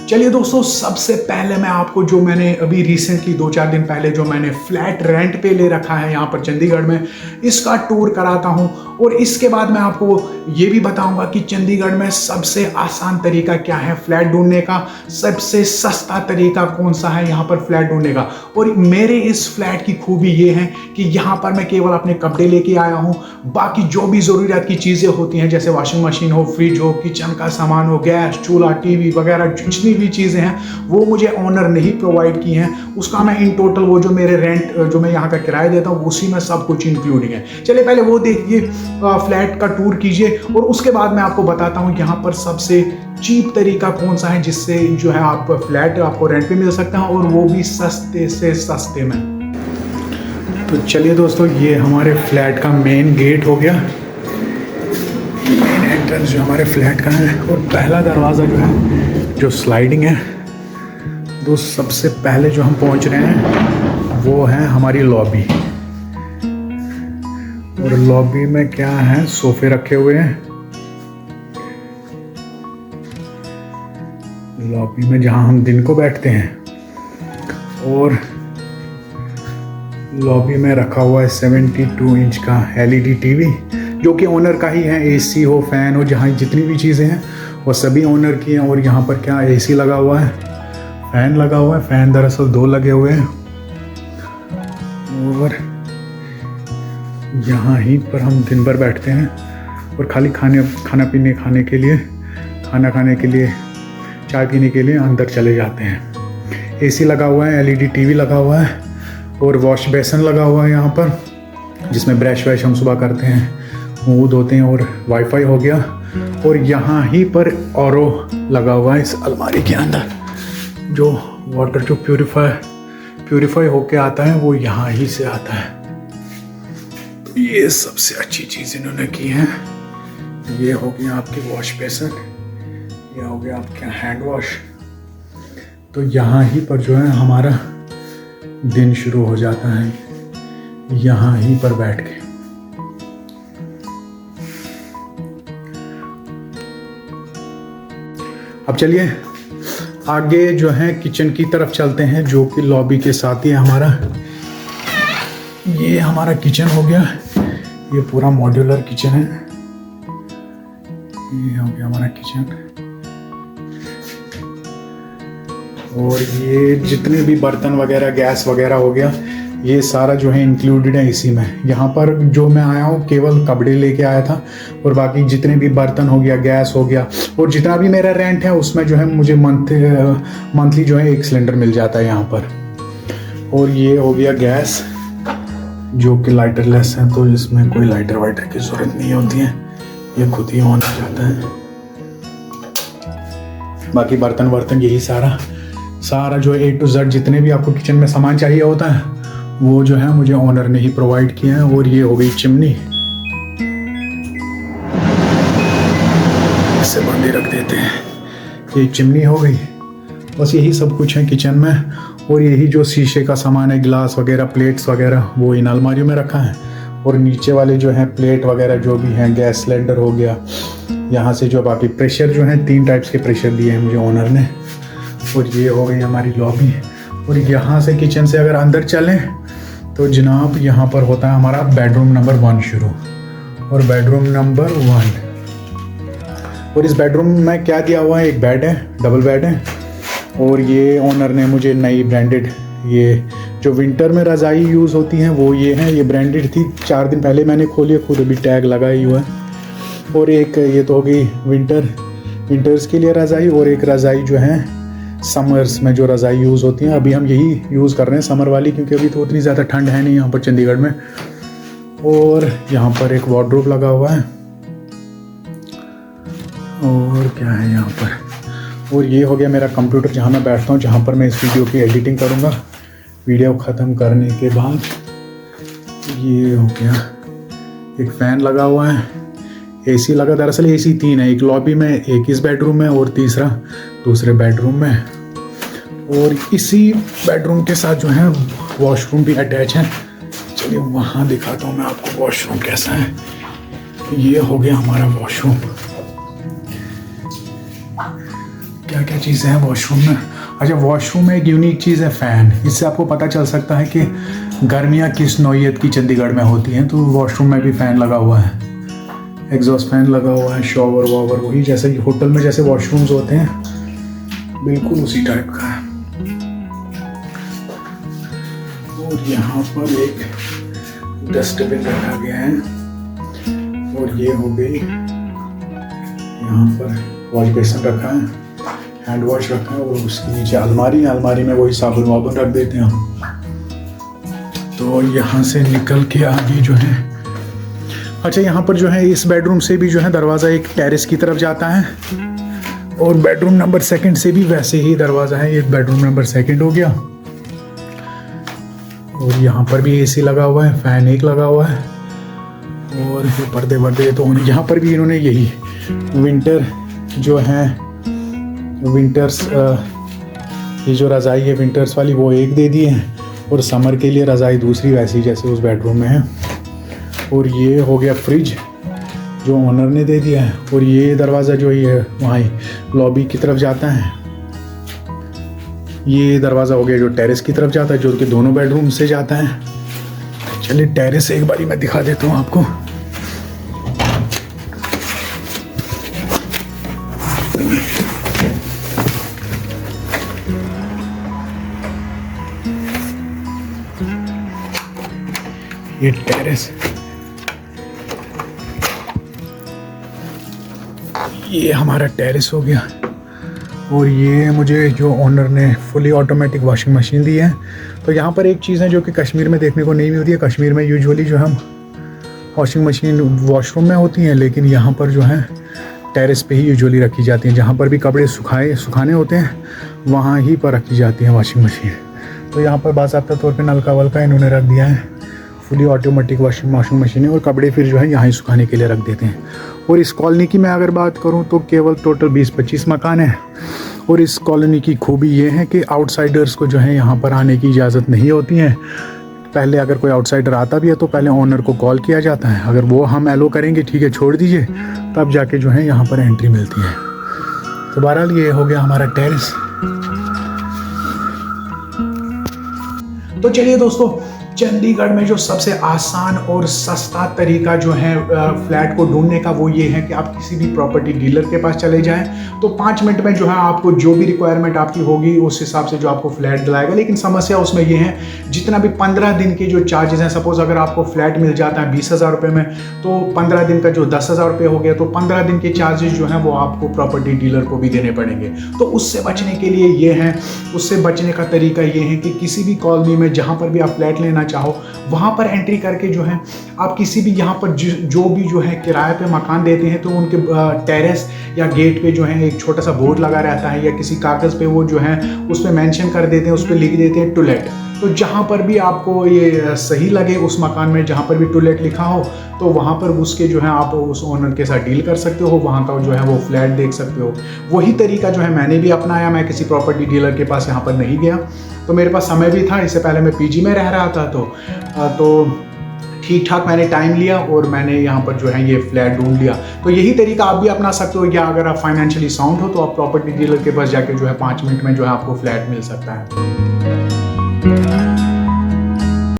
चलिए दोस्तों, सबसे पहले मैं आपको जो मैंने अभी रिसेंटली 2-4 दिन पहले जो मैंने फ्लैट रेंट पे ले रखा है यहाँ पर चंडीगढ़ में, इसका टूर कराता हूँ। और इसके बाद मैं आपको ये भी बताऊंगा कि चंडीगढ़ में सबसे आसान तरीका क्या है फ्लैट ढूंढने का, सबसे सस्ता तरीका कौन सा है यहाँ पर फ्लैट ढूंढने का। और मेरे इस फ्लैट की खूबी ये है कि यहाँ पर मैं केवल अपने कपड़े लेके आया हूँ, बाकी जो भी ज़रूरियात की चीज़ें होती हैं जैसे वॉशिंग मशीन हो, फ्रिज हो, किचन का सामान हो, गैस, चूल्हा, टीवी वगैरह जितनी भी चीज़ें हैं वो मुझे ओनर ने ही प्रोवाइड की हैं। उसका मैं इन टोटल वो जो मेरे रेंट जो मैं यहाँ का किराया देता हूँ उसी में सब कुछ इंक्लूडिंग है। चलिए पहले वो देखिए, फ्लैट का टूर कीजिए और उसके बाद मैं आपको बताता हूँ यहाँ पर सबसे चीप तरीका कौन सा है जिससे जो है आप फ्लैट आपको रेंट पे मिल सकता है और वो भी सस्ते से सस्ते में। तो चलिए दोस्तों, ये हमारे फ्लैट का मेन गेट हो गया, मेन एंट्रेंस जो हमारे फ्लैट का है। और पहला दरवाज़ा जो है जो स्लाइडिंग है, तो सबसे पहले जो हम पहुंच रहे हैं वो है हमारी लॉबी। और लॉबी में क्या है, सोफे रखे हुए हैं लॉबी में जहां हम दिन को बैठते हैं। और लॉबी में रखा हुआ है 72 इंच का LED टीवी जो कि ओनर का ही है। AC हो, फैन हो, जहाँ जितनी भी चीज़ें हैं वो सभी ओनर की हैं। और यहाँ पर क्या AC लगा हुआ है, फैन लगा हुआ है, फैन दरअसल 2 लगे हुए हैं। और यहाँ ही पर हम दिन भर बैठते हैं और खाली खाना पीने खाने के लिए, खाना खाने के लिए, चाय पीने के लिए अंदर चले जाते हैं। AC लगा हुआ है, LED टीवी लगा हुआ है और वॉश बेसन लगा हुआ है यहाँ पर, जिसमें ब्रश वैश हम सुबह करते हैं, मुँह धोते हैं। और वाईफाई हो गया। और यहाँ ही पर RO लगा हुआ है इस अलमारी के अंदर, जो वाटर जो प्यूरिफाई होके आता है वो यहाँ ही से आता है। तो ये सबसे अच्छी चीज़ इन्होंने की है। ये हो गया आपकी वॉश बेसन, ये हो गया आपका हैंड वॉश। तो यहाँ ही पर जो है हमारा दिन शुरू हो जाता है, यहाँ ही पर बैठ के। अब चलिए आगे जो है किचन की तरफ चलते हैं, जो कि लॉबी के साथ ही हमारा ये हमारा किचन हो गया। ये पूरा मॉड्यूलर किचन है, ये हो गया हमारा किचन। और ये जितने भी बर्तन वगैरह, गैस वगैरह हो गया, ये सारा जो है इंक्लूडेड है इसी में। यहाँ पर जो मैं आया हूँ केवल कपड़े लेके आया था और बाकी जितने भी बर्तन हो गया, गैस हो गया और जितना भी मेरा रेंट है उसमें जो है मुझे मंथली जो है 1 सिलेंडर मिल जाता है यहाँ पर। और ये हो गया गैस जो कि लाइटरलेस है, तो इसमें कोई लाइटर वाइटर की ज़रूरत नहीं होती है, ये खुद ही ऑन हो जाता है। बाकी बर्तन वर्तन यही सारा जो है A to Z जितने भी आपको किचन में सामान चाहिए होता है वो जो है मुझे ओनर ने ही प्रोवाइड किया है। और ये हो गई चिमनी, इससे बंदी रख देते हैं, ये चिमनी हो गई। बस यही सब कुछ है किचन में। और यही जो शीशे का सामान है, गिलास वगैरह, प्लेट्स वगैरह, वो इन अलमारियों में रखा है। और नीचे वाले जो है प्लेट वगैरह जो भी हैं, गैस सिलेंडर हो गया, यहाँ से जो बाकी प्रेशर जो है 3 टाइप्स के प्रेशर दिए हैं मुझे ओनर ने। और ये हो गई हमारी लॉबी। और यहाँ से किचन से अगर अंदर चलें तो जनाब यहाँ पर होता है हमारा बेडरूम नंबर 1 शुरू। और बेडरूम नंबर 1, और इस बेडरूम में क्या दिया हुआ है, एक बेड है, डबल बेड है। और ये ओनर ने मुझे नई ब्रांडेड, ये जो विंटर में रज़ाई यूज़ होती हैं वो ये है, ये ब्रांडेड थी। 4 दिन पहले मैंने खोली है, खुद अभी टैग लगा ही हुआ है। और एक ये तो हो गई विंटर्स के लिए रज़ाई। और एक रज़ाई जो है समर्स में जो रज़ाई यूज़ होती हैं, अभी हम यही यूज़ कर रहे हैं समर वाली, क्योंकि अभी तो उतनी ज़्यादा ठंड है नहीं यहाँ पर चंडीगढ़ में। और यहाँ पर एक वार्डरोब लगा हुआ है। और क्या है यहाँ पर, और ये हो गया मेरा कंप्यूटर जहाँ मैं बैठता हूँ, जहाँ पर मैं इस वीडियो की एडिटिंग करूँगा। वीडियो ख़त्म करने के बाद ये हो गया, एक फ़ैन लगा हुआ है, AC लगा। दरअसल AC 3 है, एक लॉबी में, एक इस बेडरूम में और तीसरा दूसरे बेडरूम में। और इसी बेडरूम के साथ जो है वॉशरूम भी अटैच है। चलिए वहाँ दिखाता हूँ मैं आपको वॉशरूम कैसा है। ये हो गया हमारा वॉशरूम। क्या क्या क्या चीज़ें हैं वॉशरूम में? अच्छा, वॉशरूम में एक यूनिक चीज़ है फ़ैन। इससे आपको पता चल सकता है कि गर्मियाँ किस नौइयत की चंडीगढ़ में होती हैं। तो वॉशरूम में भी फ़ैन लगा हुआ है, एग्जॉस्ट फैन लगा हुआ है, शॉवर वॉवर वही जैसे होटल में जैसे वॉशरूम्स होते हैं, बिल्कुल उसी टाइप का है। और यहाँ पर एक डस्टबिन रखा गया है, और ये हो गई, यहाँ पर वॉश बेसिन रखा है, हैंड वॉश रखा है, और उसके नीचे अलमारी है, अलमारी में वही साबुन वाबुन रख देते हैं हम। तो यहाँ से निकल के आगे जो है, अच्छा यहाँ पर जो है इस बेडरूम से भी जो है दरवाज़ा एक टेरेस की तरफ जाता है, और बेडरूम नंबर 2 से भी वैसे ही दरवाज़ा है। ये बेडरूम नंबर 2 हो गया, और यहाँ पर भी एसी लगा हुआ है, फ़ैन एक लगा हुआ है, और ये पर्दे वर्दे तो यहाँ पर भी इन्होंने यही विंटर जो है विंटर्स ये जो रज़ाई है विंटर्स वाली वो एक दे दी है, और समर के लिए रज़ाई दूसरी वैसी जैसे उस बेडरूम में है। और ये हो गया फ्रिज जो ओनर ने दे दिया है, और ये दरवाज़ा जो ये वहाँ लॉबी की तरफ जाता है, ये दरवाज़ा हो गया जो टेरेस की तरफ जाता है, जो कि दोनों बेडरूम से जाता है। चलिए टेरेस एक बारी मैं दिखा देता हूँ आपको। ये टेरेस, ये हमारा टेरेस हो गया, और ये मुझे जो ओनर ने फुली ऑटोमेटिक वॉशिंग मशीन दी है। तो यहाँ पर एक चीज़ है जो कि कश्मीर में देखने को नहीं मिलती है। कश्मीर में यूजुअली जो हम वॉशिंग मशीन वॉशरूम में होती हैं, लेकिन यहाँ पर जो है टेरेस पे ही यूजुअली रखी जाती हैं। जहाँ पर भी कपड़े सुखाने होते हैं वहाँ ही पर रखी जाती है वॉशिंग मशीन। तो यहाँ पर बाज़ाब्ता तौर पे नलका वलका इन्होंने रख दिया है, फुली ऑटोमेटिक वॉशिंग मशीन है, और कपड़े फिर जो है यहाँ ही सुखाने के लिए रख देते हैं। और इस कॉलोनी की मैं अगर बात करूँ तो केवल टोटल 20-25 मकान हैं, और इस कॉलोनी की खूबी ये है कि आउटसाइडर्स को जो है यहाँ पर आने की इजाज़त नहीं होती है। पहले अगर कोई आउटसाइडर आता भी है तो पहले ओनर को कॉल किया जाता है, अगर वो हम एलो करेंगे ठीक है छोड़ दीजिए, तब जाके जो है यहाँ पर एंट्री मिलती है। तो बहरहाल ये हो गया हमारा टेरेस। तो चलिए दोस्तों, चंडीगढ़ में जो सबसे आसान और सस्ता तरीका जो है फ्लैट को ढूंढने का वो ये है कि आप किसी भी प्रॉपर्टी डीलर के पास चले जाएं, तो 5 मिनट में जो है आपको जो भी रिक्वायरमेंट आपकी होगी उस हिसाब से जो आपको फ्लैट दिलाएगा। लेकिन समस्या उसमें ये है, जितना भी 15 दिन के जो चार्जेस हैं, सपोज अगर आपको फ्लैट मिल जाता है 20,000 रुपये में, तो 15 दिन का जो 10,000 रुपये हो गया, तो 15 दिन के चार्जेस जो हैं वो आपको प्रॉपर्टी डीलर को भी देने पड़ेंगे। तो उससे बचने के लिए ये है, उससे बचने का तरीका ये है कि किसी भी कॉलोनी में जहाँ पर भी आप फ्लैट लेना चाहो वहाँ पर एंट्री करके जो है आप किसी भी यहाँ पर जो भी जो है किराए पे मकान देते हैं, तो उनके टेरेस या गेट पे जो है एक छोटा सा बोर्ड लगा रहता है, या किसी कागज़ पे वो जो है उस पर मेंशन कर देते हैं, उस पर लिख देते हैं टू लेट। तो जहाँ पर भी आपको ये सही लगे उस मकान में जहाँ पर भी टू लेट लिखा हो, तो वहाँ पर उसके जो है आप उस ओनर के साथ डील कर सकते हो, वहाँ का जो है वो फ्लैट देख सकते हो। वही तरीका जो है मैंने भी अपनाया, मैं किसी प्रॉपर्टी डीलर के पास यहाँ पर नहीं गया, तो मेरे पास समय भी था, इससे पहले मैं पीजी में रह रहा था, तो ठीक ठाक मैंने टाइम लिया और मैंने यहाँ पर जो है ये फ्लैट ढूंढ लिया। तो यही तरीका आप भी अपना सकते हो, या अगर आप फाइनेंशियली साउंड हो तो आप प्रॉपर्टी डीलर के पास जाके जो है 5 मिनट में जो है आपको फ्लैट मिल सकता है।